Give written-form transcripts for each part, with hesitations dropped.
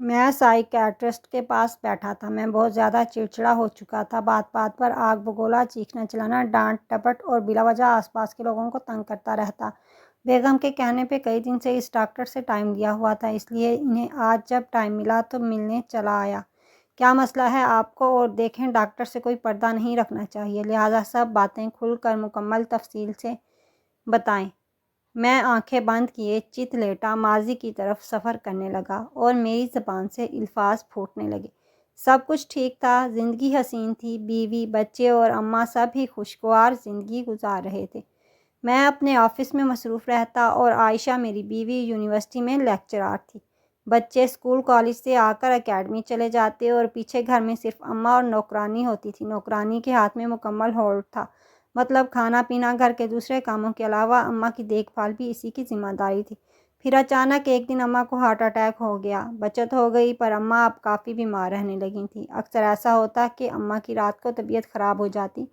میں سائیکیٹرسٹ کے پاس بیٹھا تھا۔ میں بہت زیادہ چڑچڑا ہو چکا تھا۔ بات بات پر آگ بگولا، چیخنا چلانا، ڈانٹ ڈپٹ اور بلا وجہ آس پاس کے لوگوں کو تنگ کرتا رہتا۔ بیگم کے کہنے پہ کئی دن سے اس ڈاکٹر سے ٹائم لیا ہوا تھا، اس لیے انہیں آج جب ٹائم ملا تو ملنے چلا آیا۔ کیا مسئلہ ہے آپ کو؟ اور دیکھیں، ڈاکٹر سے کوئی پردہ نہیں رکھنا چاہیے، لہٰذا سب باتیں کھل کر مکمل تفصیل سے بتائیں۔ میں آنکھیں بند کیے چت لیٹا ماضی کی طرف سفر کرنے لگا اور میری زبان سے الفاظ پھوٹنے لگے۔ سب کچھ ٹھیک تھا، زندگی حسین تھی، بیوی، بچے اور اماں سب ہی خوشگوار زندگی گزار رہے تھے۔ میں اپنے آفس میں مصروف رہتا اور عائشہ میری بیوی یونیورسٹی میں لیکچرار تھی۔ بچے اسکول کالج سے آ کر اکیڈمی چلے جاتے اور پیچھے گھر میں صرف اماں اور نوکرانی ہوتی تھی۔ نوکرانی کے ہاتھ میں مکمل ہولڈ تھا، مطلب کھانا پینا، گھر کے دوسرے کاموں کے علاوہ اماں کی دیکھ بھال بھی اسی کی ذمہ داری تھی۔ پھر اچانک ایک دن اماں کو ہارٹ اٹیک ہو گیا۔ بچت ہو گئی، پر اماں اب کافی بیمار رہنے لگی تھیں۔ اکثر ایسا ہوتا کہ اماں کی رات کو طبیعت خراب ہو جاتی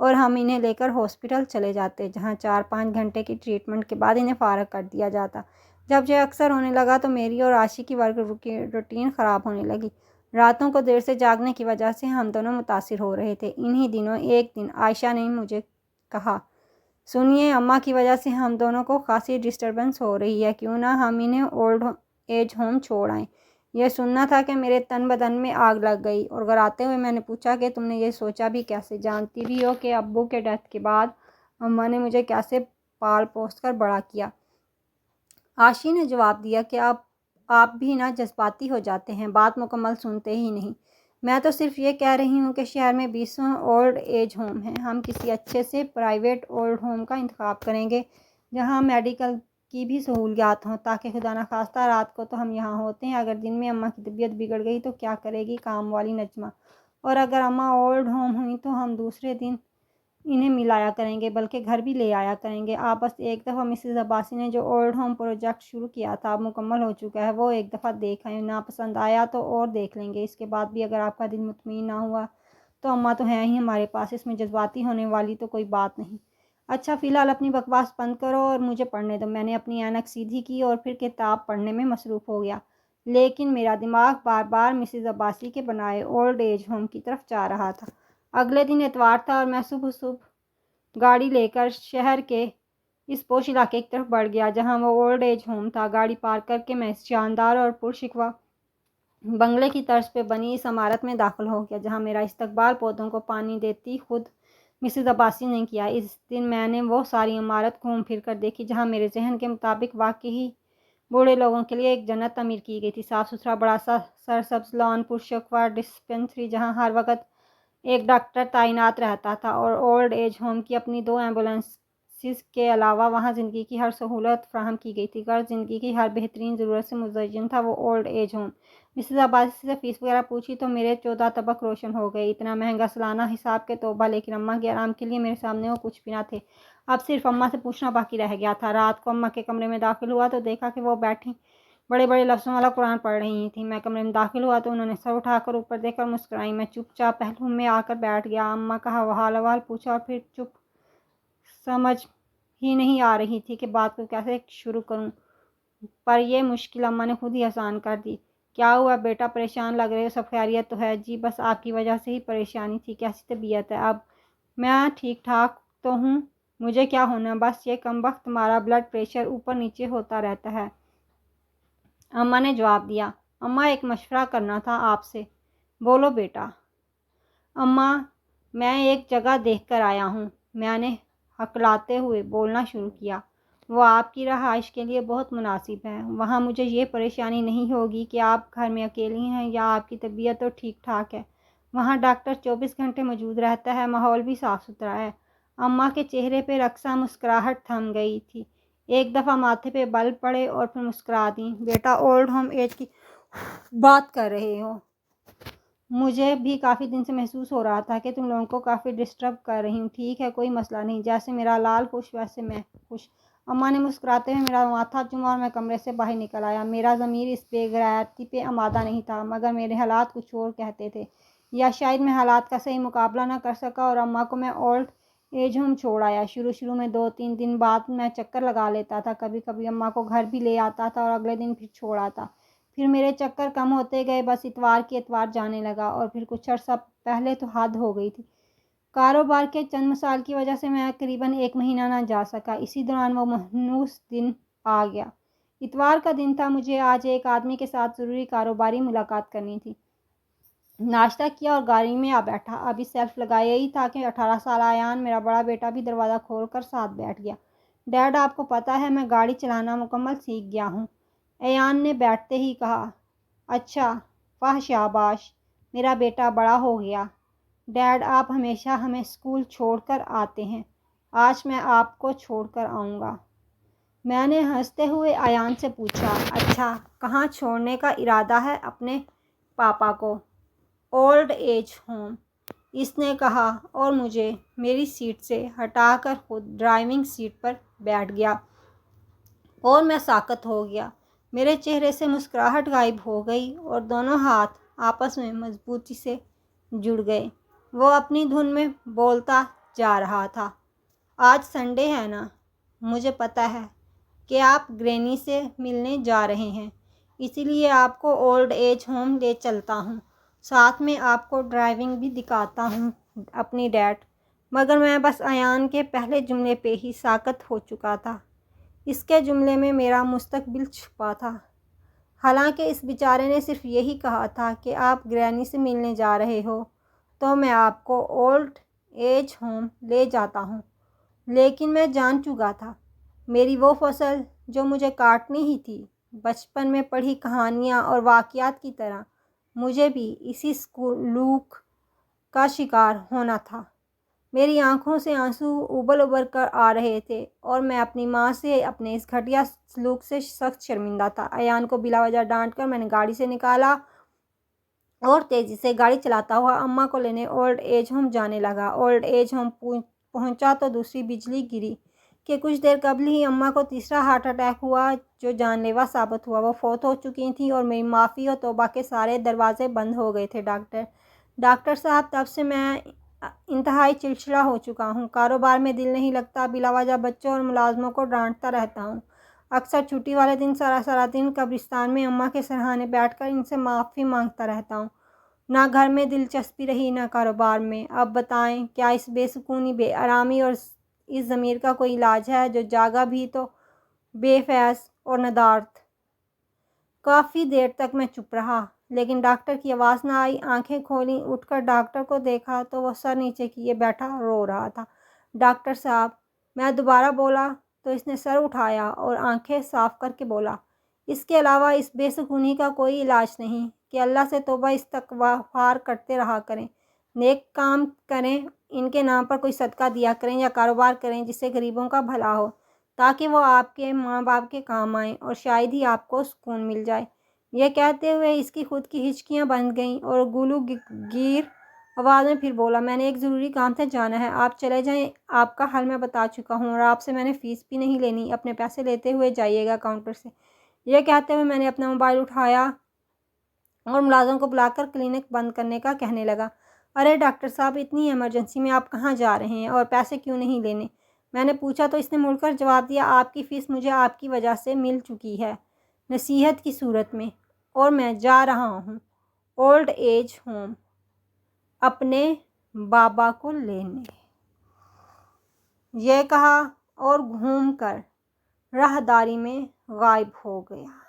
اور ہم انہیں لے کر ہاسپٹل چلے جاتے، جہاں 4-5 گھنٹے کی ٹریٹمنٹ کے بعد انہیں فارغ کر دیا جاتا۔ جب یہ اکثر ہونے لگا تو میری اور عائشہ کی ورک روٹین خراب ہونے لگی۔ راتوں کو دیر سے جاگنے کی وجہ سے ہم دونوں متاثر ہو رہے تھے۔ انہی دنوں ایک دن عائشہ نے مجھے کہا، سنیے، اماں کی وجہ سے ہم دونوں کو خاصی ڈسٹربنس ہو رہی ہے، کیوں نہ ہم انہیں اولڈ ایج ہوم چھوڑ آئیں۔ یہ سننا تھا کہ میرے تن بدن میں آگ لگ گئی اور گھبراتے ہوئے میں نے پوچھا کہ تم نے یہ سوچا بھی کیسے؟ جانتی بھی ہو کہ ابو کے ڈیتھ کے بعد اماں نے مجھے کیسے پال پوس کر بڑا کیا۔ عائشہ نے جواب دیا کہ آپ بھی نہ جذباتی ہو جاتے ہیں، بات مکمل سنتے ہی نہیں۔ میں تو صرف یہ کہہ رہی ہوں کہ شہر میں 20 اولڈ ایج ہوم ہیں، ہم کسی اچھے سے پرائیویٹ اولڈ ہوم کا انتخاب کریں گے جہاں میڈیکل کی بھی سہولیات ہوں، تاکہ خدا نخواستہ رات کو تو ہم یہاں ہوتے ہیں، اگر دن میں اماں کی طبیعت بگڑ گئی تو کیا کرے گی کام والی نجمہ؟ اور اگر اماں اولڈ ہوم ہوئیں تو ہم دوسرے دن انہیں ملایا کریں گے، بلکہ گھر بھی لے آیا کریں گے۔ آپ بس ایک دفعہ مسز عباسی نے جو اولڈ ہوم پروجیکٹ شروع کیا تھا، اب مکمل ہو چکا ہے، وہ ایک دفعہ دیکھ آئیں، ناپسند آیا تو اور دیکھ لیں گے۔ اس کے بعد بھی اگر آپ کا دل مطمئن نہ ہوا تو اماں تو ہیں ہی ہمارے پاس، اس میں جذباتی ہونے والی تو کوئی بات نہیں۔ اچھا، فی الحال اپنی بکواس بند کرو اور مجھے پڑھنے دو۔ میں نے اپنی اینک سیدھی کی اور پھر کتاب پڑھنے میں مصروف ہو گیا، لیکن میرا دماغ بار بار مسز عباسی کے بنائے اولڈ ایج ہوم کی طرف جا رہا تھا۔ اگلے دن اتوار تھا اور میں صبح گاڑی لے کر شہر کے اس پوش علاقے کی طرف بڑھ گیا جہاں وہ اولڈ ایج ہوم تھا۔ گاڑی پارک کر کے میں اس شاندار اور پرشکوہ بنگلے کی طرز پہ بنی اس عمارت میں داخل ہو گیا، جہاں میرا استقبال پودوں کو پانی دیتی خود مسز عباسی نے کیا۔ اس دن میں نے وہ ساری عمارت گھوم پھر کر دیکھی جہاں میرے ذہن کے مطابق واقعی بوڑھے لوگوں کے لیے ایک جنت تعمیر کی گئی تھی۔ صاف ستھرا بڑا سا سرسبز لان، پرشکوہ ڈسپنسری جہاں ہر وقت ایک ڈاکٹر تعینات رہتا تھا، اور اولڈ ایج ہوم کی اپنی 2 ایمبولینسز کے علاوہ وہاں زندگی کی ہر سہولت فراہم کی گئی تھی۔ غرض زندگی کی ہر بہترین ضرورت سے مزین تھا وہ old age home. Mrs Abbasi سے فیس وغیرہ پوچھی تو میرے 14 طبق روشن ہو گئے۔ اتنا مہنگا سالانہ حساب کے توبہ، لیکن اماں کے آرام کے لیے میرے سامنے وہ کچھ بھی نہ تھے۔ اب صرف اماں سے پوچھنا باقی رہ گیا تھا۔ رات کو اماں کے کمرے میں داخل ہوا تو دیکھا کہ وہ بیٹھی بڑے بڑے لفظوں والا قرآن پڑھ رہی تھیں۔ میں کمرے میں داخل ہوا تو انہوں نے سر اٹھا کر اوپر دیکھ کر مسکرائیں۔ میں چپ چاپ پہلو میں آ کر بیٹھ گیا۔ اماں کا حال احوال پوچھا اور پھر چپ، سمجھ ہی نہیں آ رہی تھی کہ بات کو کیسے شروع کروں، پر یہ مشکل اماں نے خود ہی آسان کر دی۔ کیا ہوا بیٹا، پریشان لگ رہے ہو؟ سب خیریت تو ہے؟ جی بس آپ کی وجہ سے ہی پریشانی تھی۔ کیسی طبیعت ہے اب؟ میں ٹھیک ٹھاک تو ہوں، مجھے کیا ہونا، بس یہ کم وقت تمہارا بلڈ پریشر اوپر نیچے ہوتا رہتا ہے، اماں نے جواب دیا۔ اماں، ایک مشورہ کرنا تھا آپ سے۔ بولو بیٹا۔ اماں، میں ایک جگہ دیکھ کر آیا ہوں، میں نے ہکلاتے ہوئے بولنا شروع کیا۔ وہ آپ کی رہائش کے لیے بہت مناسب ہے۔ وہاں مجھے یہ پریشانی نہیں ہوگی کہ آپ گھر میں اکیلی ہیں یا آپ کی طبیعت تو ٹھیک ٹھاک ہے۔ وہاں ڈاکٹر 24 گھنٹے موجود رہتا ہے، ماحول بھی صاف ستھرا ہے۔ اماں کے چہرے پہ رقصاں مسکراہٹ تھم گئی تھی، ایک دفعہ ماتھے پہ بل پڑے اور پھر مسکرا دیں۔ بیٹا، اولڈ ہوم ایج کی بات کر رہے ہو؟ مجھے بھی کافی دن سے محسوس ہو رہا تھا کہ تم لوگوں کو کافی ڈسٹرب کر رہی ہوں۔ ٹھیک ہے، کوئی مسئلہ نہیں، جیسے میرا لال خوش ویسے میں خوش۔ اماں نے مسکراتے ہوئے میرا ماتھا چوما اور میں کمرے سے باہر نکل آیا۔ میرا ضمیر اس بے غیرتی پہ آمادہ نہیں تھا، مگر میرے حالات کچھ اور کہتے تھے، یا شاید میں حالات کا صحیح مقابلہ نہ کر سکا اور اماں کو میں اولڈ ایج ہوم چھوڑ آیا۔ شروع میں 2-3 دن بعد میں چکر لگا لیتا تھا، کبھی کبھی اماں کو گھر بھی لے آتا تھا اور اگلے دن پھر چھوڑ آتا۔ پھر میرے چکر کم ہوتے گئے، بس اتوار کی اتوار جانے لگا، اور پھر کچھ عرصہ پہلے تو حد ہو گئی تھی۔ کاروبار کے چند مسائل کی وجہ سے میں قریباً 1 مہینہ نہ جا سکا۔ اسی دوران وہ مخنوس دن آ گیا۔ اتوار کا دن تھا، مجھے آج ایک آدمی کے ساتھ ضروری کاروباری ملاقات کرنی تھی۔ ناشتہ کیا اور گاڑی میں آ بیٹھا۔ ابھی سیلف لگایا ہی تھا کہ 18 سالہ ایان، میرا بڑا بیٹا بھی دروازہ کھول کر ساتھ بیٹھ گیا۔ ڈیڈ، آپ کو پتہ ہے میں گاڑی چلانا مکمل سیکھ گیا ہوں، ایان نے بیٹھتے ہی کہا۔ اچھا، واہ شاباش، میرا بیٹا بڑا ہو گیا۔ ڈیڈ، آپ ہمیشہ ہمیں اسکول چھوڑ کر آتے ہیں، آج میں آپ کو چھوڑ کر آؤں گا۔ میں نے ہنستے ہوئے ایان سے پوچھا، اچھا، کہاں چھوڑنے کا ارادہ ہے اپنے پاپا کو؟ اولڈ ایج ہوم، اس نے کہا، اور مجھے میری سیٹ سے ہٹا کر خود ڈرائیونگ سیٹ پر بیٹھ گیا، اور میں ساکت ہو گیا۔ میرے چہرے سے مسکراہٹ غائب ہو گئی اور دونوں ہاتھ آپس میں مضبوطی سے جڑ گئے۔ وہ اپنی دھن میں بولتا جا رہا تھا، آج سنڈے ہے نا، مجھے پتہ ہے کہ آپ گرینی سے ملنے جا رہے ہیں، اسی لیے آپ کو اولڈ ایج ہوم لے چلتا ہوں، ساتھ میں آپ کو ڈرائیونگ بھی دکھاتا ہوں اپنی ڈیڈ۔ مگر میں بس ایان کے پہلے جملے پہ ہی ساکت ہو چکا تھا۔ اس کے جملے میں میرا مستقبل چھپا تھا۔ حالانکہ اس بیچارے نے صرف یہی کہا تھا کہ آپ گرینی سے ملنے جا رہے ہو تو میں آپ کو اولڈ ایج ہوم لے جاتا ہوں، لیکن میں جان چکا تھا، میری وہ فصل جو مجھے کاٹنی ہی تھی، بچپن میں پڑھی کہانیاں اور واقعات کی طرح مجھے بھی اسی سلوک کا شکار ہونا تھا۔ میری آنکھوں سے آنسو ابل ابل کر آ رہے تھے، اور میں اپنی ماں سے اپنے اس گھٹیا سلوک سے سخت شرمندہ تھا۔ ایان کو بلا وجہ ڈانٹ کر میں نے گاڑی سے نکالا اور تیزی سے گاڑی چلاتا ہوا اماں کو لینے اولڈ ایج ہوم جانے لگا۔ اولڈ ایج ہوم پہنچا تو دوسری بجلی گری کہ کچھ دیر قبل ہی اماں کو تیسرا ہارٹ اٹیک ہوا جو جان لیوا ثابت ہوا۔ وہ فوت ہو چکی تھیں اور میری معافی و توبہ کے سارے دروازے بند ہو گئے تھے۔ ڈاکٹر صاحب، تب سے میں انتہائی چڑچڑا ہو چکا ہوں، کاروبار میں دل نہیں لگتا، بلا وجہ بچوں اور ملازموں کو ڈانٹتا رہتا ہوں، اکثر چھٹی والے دن سارا دن قبرستان میں اماں کے سرہانے بیٹھ کر ان سے معافی مانگتا رہتا ہوں۔ نہ گھر میں دلچسپی رہی نہ کاروبار میں۔ اب بتائیں، کیا اس بے سکونی، بے آرامی اور اس ضمیر کا کوئی علاج ہے جو جاگا بھی تو بے فیض اور ندارت؟ کافی دیر تک میں چپ رہا، لیکن ڈاکٹر کی آواز نہ آئی۔ آنکھیں کھولیں، اٹھ کر ڈاکٹر کو دیکھا تو وہ سر نیچے کیے بیٹھا رو رہا تھا۔ ڈاکٹر صاحب، میں دوبارہ بولا تو اس نے سر اٹھایا اور آنکھیں صاف کر کے بولا، اس کے علاوہ اس بے سکونی کا کوئی علاج نہیں کہ اللہ سے توبہ استغفار کرتے رہا کریں، نیک کام کریں، ان کے نام پر کوئی صدقہ دیا کریں یا کاروبار کریں جس سے غریبوں کا بھلا ہو، تاکہ وہ آپ کے ماں باپ کے کام آئیں اور شاید ہی آپ کو سکون مل جائے۔ یہ کہتے ہوئے اس کی خود کی ہچکیاں بند گئیں اور گولو گیر آواز میں پھر بولا، میں نے ایک ضروری کام سے جانا ہے، آپ چلے جائیں، آپ کا حل میں بتا چکا ہوں اور آپ سے میں نے فیس بھی نہیں لینی، اپنے پیسے لیتے ہوئے جائیے گا کاؤنٹر سے۔ یہ کہتے ہوئے میں نے اپنا موبائل اٹھایا اور ملازم کو بلا کر کلینک بند کرنے کا کہنے لگا۔ ارے ڈاکٹر صاحب، اتنی ایمرجنسی میں آپ کہاں جا رہے ہیں اور پیسے کیوں نہیں لینے؟ میں نے پوچھا تو اس نے مڑ کر جواب دیا، آپ کی فیس مجھے آپ کی وجہ سے مل چکی ہے، نصیحت کی صورت میں، اور میں جا رہا ہوں اولڈ ایج ہوم اپنے بابا کو لینے۔ یہ کہا اور گھوم کر راہداری میں غائب ہو گیا۔